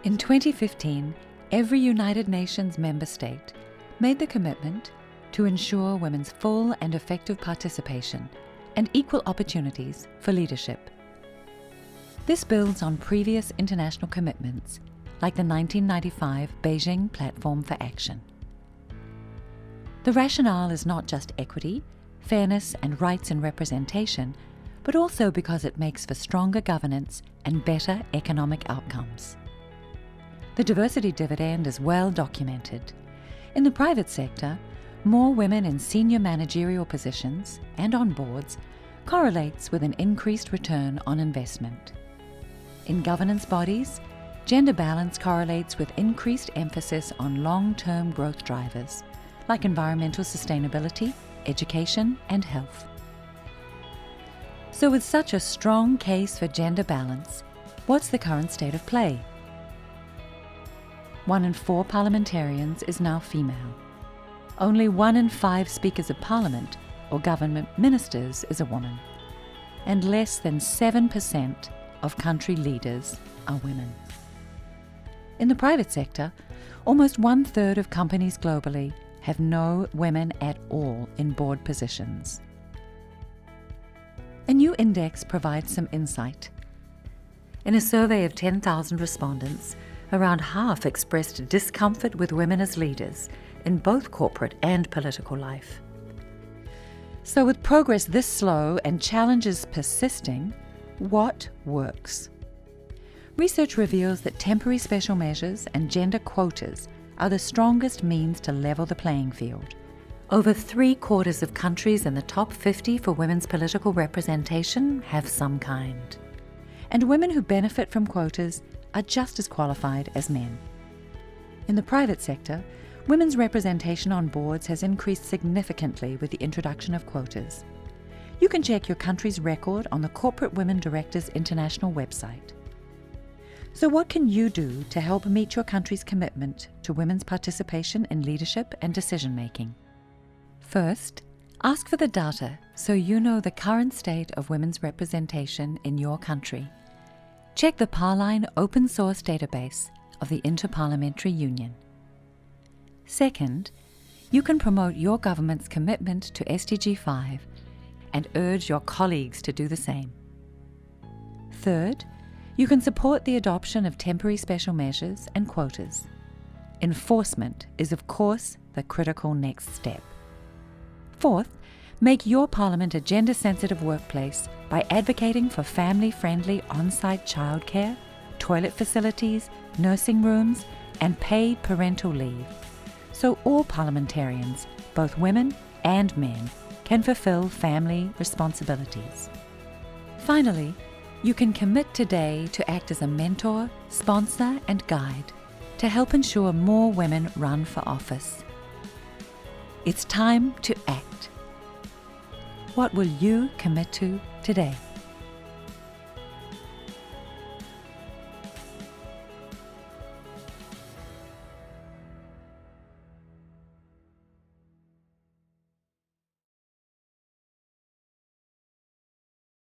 In 2015, every United Nations member state made the commitment to ensure women's full and effective participation and equal opportunities for leadership. This builds on previous international commitments like the 1995 Beijing Platform for Action. The rationale is not just equity, fairness and rights and representation, but also because it makes for stronger governance and better economic outcomes. The diversity dividend is well documented. In the private sector, more women in senior managerial positions and on boards correlates with an increased return on investment. In governance bodies, gender balance correlates with increased emphasis on long-term growth drivers like environmental sustainability, education, and health. So with such a strong case for gender balance, what's the current state of play? 1 in 4 parliamentarians is now female. Only 1 in 5 speakers of parliament or government ministers is a woman. And less than 7% of country leaders are women. In the private sector, almost 1/3 of companies globally have no women at all in board positions. A new index provides some insight. In a survey of 10,000 respondents, around half expressed discomfort with women as leaders in both corporate and political life. So with progress this slow and challenges persisting, what works? Research reveals that temporary special measures and gender quotas are the strongest means to level the playing field. Over 3/4 of countries in the top 50 for women's political representation have some kind. And women who benefit from quotas are just as qualified as men. In the private sector, women's representation on boards has increased significantly with the introduction of quotas. You can check your country's record on the Corporate Women Directors International website. So what can you do to help meet your country's commitment to women's participation in leadership and decision-making? First, ask for the data so you know the current state of women's representation in your country. Check the Parline open source database of the Inter-Parliamentary Union. Second, you can promote your government's commitment to SDG-5 and urge your colleagues to do the same. Third, you can support the adoption of temporary special measures and quotas. Enforcement is, of course, the critical next step. Fourth, make your parliament a gender-sensitive workplace by advocating for family-friendly on-site childcare, toilet facilities, nursing rooms, and paid parental leave, so all parliamentarians, both women and men, can fulfill family responsibilities. Finally, you can commit today to act as a mentor, sponsor, and guide to help ensure more women run for office. It's time to act. What will you commit to today?